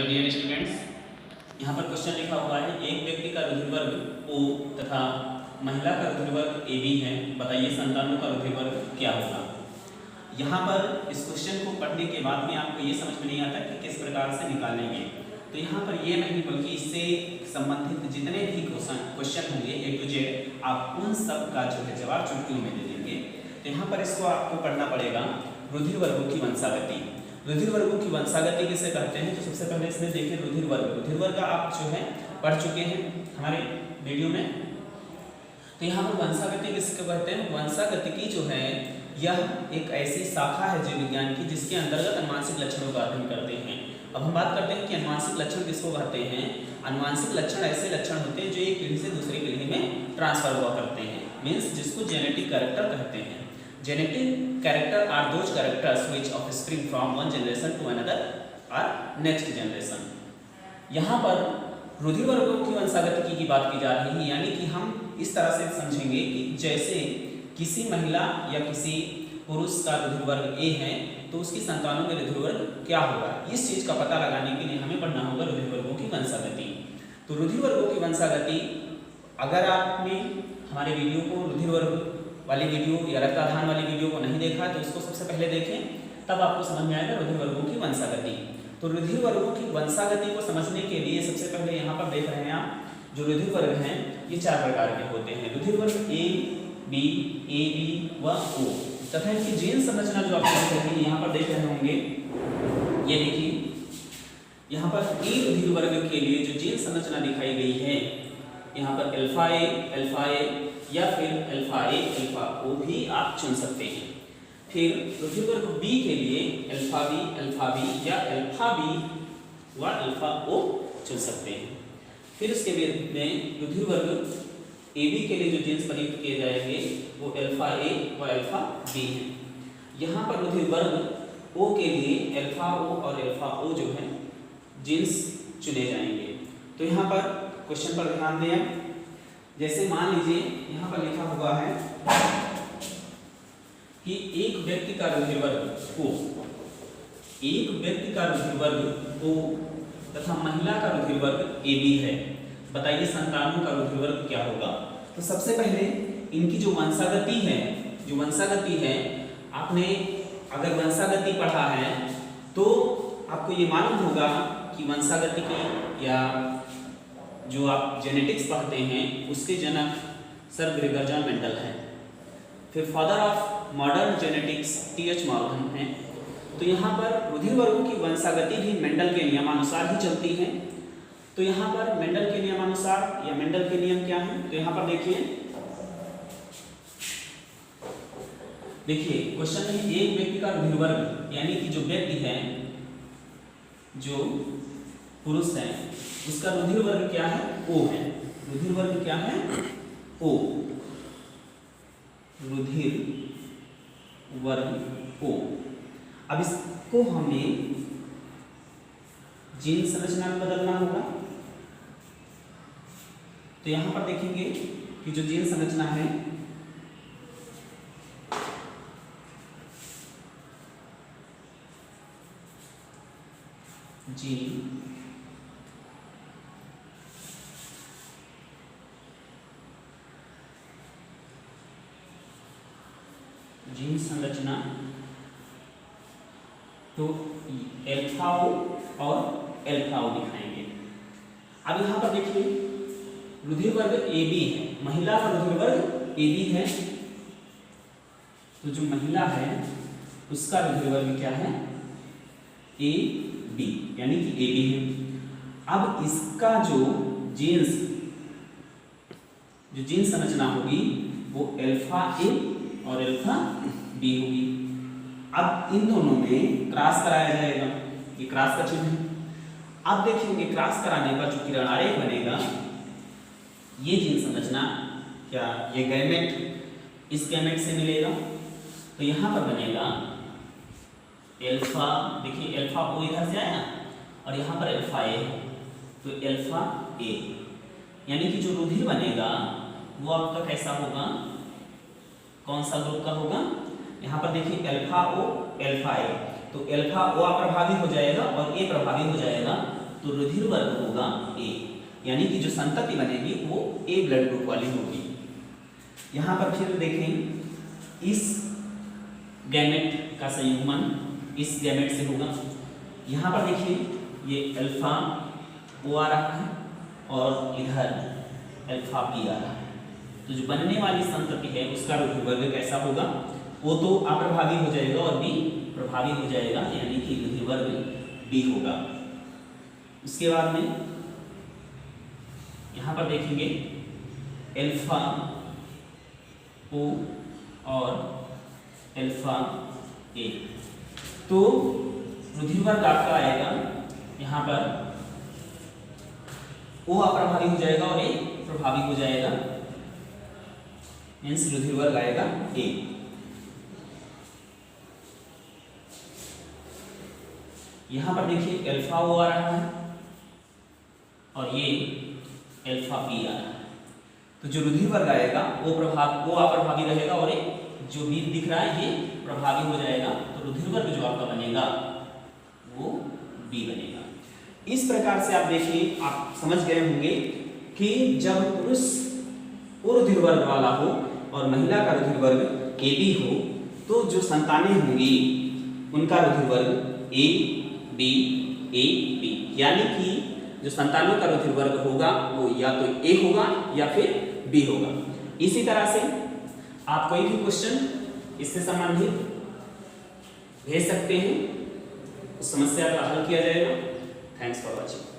Hello dear students, यहाँ पर question लिखा हुआ है एक व्यक्ति का रुधिर वर्ग O तथा महिला का रुधिर वर्ग AB है, बताइए संतानों का रुधिर वर्ग क्या होगा। यहाँ पर इस क्वेश्चन को पढ़ने के बाद में आपको ये समझ में नहीं आता कि किस प्रकार से निकालेंगे, तो यहाँ पर ये नहीं बल्कि इससे संबंधित जितने भी क्वेश्चन होंगे A to Z आप उन सब का जो है जवाब चुटकियों में दे देंगे। तो यहाँ पर इसको आपको पढ़ना पड़ेगा रुधिर वर्गों की वंशागति। रुधिर वर्गों की वंशागति किसे कहते हैं, तो सबसे पहले इसमें देखिए रुधिर वर्ग आप जो है पढ़ चुके हैं हमारे वीडियो में। तो यहाँ पर वंशागति किसको कहते हैं, वंशागति की जो है यह एक ऐसी शाखा है जीव विज्ञान की जिसके अंतर्गत अनुवांशिक लक्षणों का अध्ययन करते हैं। अब हम बात करते हैं कि अनुवांशिक लक्षण किसको कहते हैं। अनुवांशिक लक्षण ऐसे लक्षण होते हैं जो एक पीढ़ी से दूसरी पीढ़ी में ट्रांसफर हुआ करते हैं, मीन्स जिसको जेनेटिक कैरेक्टर कहते हैं। Genetic character are those characters which offspring from one generation to another or next generation। यहाँ पर रुधिर वर्गों की वंशागति की बात की जा रही है, यानी कि हम इस तरह से समझेंगे कि जैसे किसी महिला या किसी पुरुष का रुधिर वर्ग A है तो उसकी संतानों में रुधिर वर्ग क्या होगा, इस चीज का पता लगाने के लिए हमें पढ़ना होगा रुधिर वर्गों की वंशागति। तो रुधिर वर्गों की वंशागति, अगर आपने हमारे वीडियो को रुधिर वर्ग वाली वीडियो या रक्ताधान वाली वीडियो को नहीं देखा तो उसको सबसे पहले देखें, तब आपको समझ में आएगा रुधिर वर्गों की वंशागति। तो रुधिर वर्गों की वंशागति को समझने के लिए सबसे पहले यहाँ पर देख रहे हैं आप जो रुधिर वर्ग हैं ये 4 प्रकार के होते हैं। रुधिर वर्ग A, B, AB व O तथा इनकी जीन संरचना जो आप देख रहे हैं यहाँ पर देख रहे होंगे, ये देखिए यहाँ पर A रुधिर वर्ग के लिए जो जीन संरचना दिखाई गई है यहाँ पर अल्फा A या फिर अल्फा A अल्फा O भी आप चुन सकते हैं। फिर रुधिर वर्ग B के लिए अल्फा B या अल्फा B व अल्फा O चुन सकते हैं। फिर उसके बाद में रुधिर वर्ग AB के लिए जो जीन्स प्रयुक्त किए जाएंगे वो अल्फा A व अल्फा B है। यहाँ पर रुधिर वर्ग O के लिए अल्फा O और अल्फा O जो है जीन्स चुने जाएंगे। तो यहाँ पर क्वेश्चन पर ध्यान दें, जैसे मान लीजिए यहाँ पर लिखा हुआ है कि एक व्यक्ति का रुधिर वर्ग O तथा महिला का रुधिर वर्ग AB है, बताइए संतानों का रुधिर वर्ग क्या होगा। तो सबसे पहले इनकी जो वंशागति है आपने अगर वंशागति पढ़ा है तो आपको ये मालूम होगा कि वंशागति की या जो आप जेनेटिक्स पढ़ते हैं उसके जनक सर ग्रेगर मेंडल हैं। फिर father of modern genetics T.H. Morgan हैं। तो यहाँ पर रुधिर वर्गों की वंशागति भी मेंडल के नियमानुसार ही चलती है। तो यहाँ पर मेंडल के नियमानुसार या मेंडल के नियम क्या हैं, तो यहाँ पर देखिए क्वेश्चन में एक व्यक्ति का रुधिर वर्ग यानी कि जो व्यक्ति है जो पुरुष है उसका रुधिर वर्ग क्या है, O है। रुधिर वर्ग क्या है, O। रुधिर वर्ग O। अब इसको हमें जीन संरचना में बदलना होगा। तो यहां पर देखेंगे कि जो जीन संरचना है जीन संरचना तो अल्फा O और अल्फा O दिखाएंगे। अब यहाँ पर देखिए रुधिर वर्ग AB है, महिला का रुधिर वर्ग AB है, तो जो महिला है उसका रुधिर वर्ग क्या है, AB यानी कि AB है। अब इसका जो जीन संरचना होगी वो अल्फा A और अल्फा B होगी। अब इन दोनों में क्रॉस कराया जाएगा, ये क्रॉस का चिन्ह है। अब देखेंगे क्रॉस कराने पर जो किरण आरेख बनेगा ये जीन संरचना क्या ये गैमेट इस गैमेट से मिलेगा। तो यहाँ पर बनेगा अल्फा, देखिए अल्फा O इधर से आया और यहाँ पर अल्फा A है, तो अल्फा A यानी कि जो रुधिर बनेगा वो आपका कैसा होगा, कौन सा ग्रुप का होगा। यहाँ पर देखिए अल्फा O अल्फा A, तो अल्फा O प्रभावी हो जाएगा और A प्रभावी हो जाएगा। तो रुधिर वर्ग होगा ए, यानी कि जो संतति बनेगी वो ए ब्लड ग्रुप वाली होगी। यहाँ पर फिर देखें इस गैमेट का संयुग्मन इस गैमेट से होगा। यहाँ पर देखिए ये अल्फा ओ आ रहा है और इधर अल्फा पी आ रहा है, तो जो बनने वाली संतति है उसका रुधिर वर्ग कैसा होगा? ओ तो अप्रभावी हो जाएगा और बी प्रभावी हो जाएगा, यानी कि रुधिर वर्ग बी होगा। उसके बाद में यहाँ पर देखेंगे अल्फा ओ और अल्फा ए, तो रुधिर वर्ग आपका आएगा यहाँ पर ओ अप्रभावी हो जाएगा और ए प्रभावी हो जाएगा, मीन्स रुधिर वर्ग आएगा ए। यहाँ पर देखिए अल्फा ओ आ रहा है और ये अल्फा पी आ रहा है, तो जो रुधिर वर्ग आएगा वो अप्रभावी रहेगा और एक जो बी दिख रहा है ये प्रभावी हो जाएगा, तो रुधिर वर्ग जो आपका बनेगा वो बी बनेगा। इस प्रकार से आप देखिए, आप समझ गए होंगे कि जब पुरुष ओ रुधिर वर्ग वाला हो और महिला का रुधिर वर्ग ए बी हो, तो जो संतानें होंगी उनका रुधिर वर्ग ए बी ए बी, यानी कि जो संतानों का रुधिर वर्ग होगा वो या तो ए होगा या फिर बी होगा। इसी तरह से आप कोई भी क्वेश्चन इससे संबंधित भेज सकते हैं, उस समस्या का हल किया जाएगा। Thanks for watching.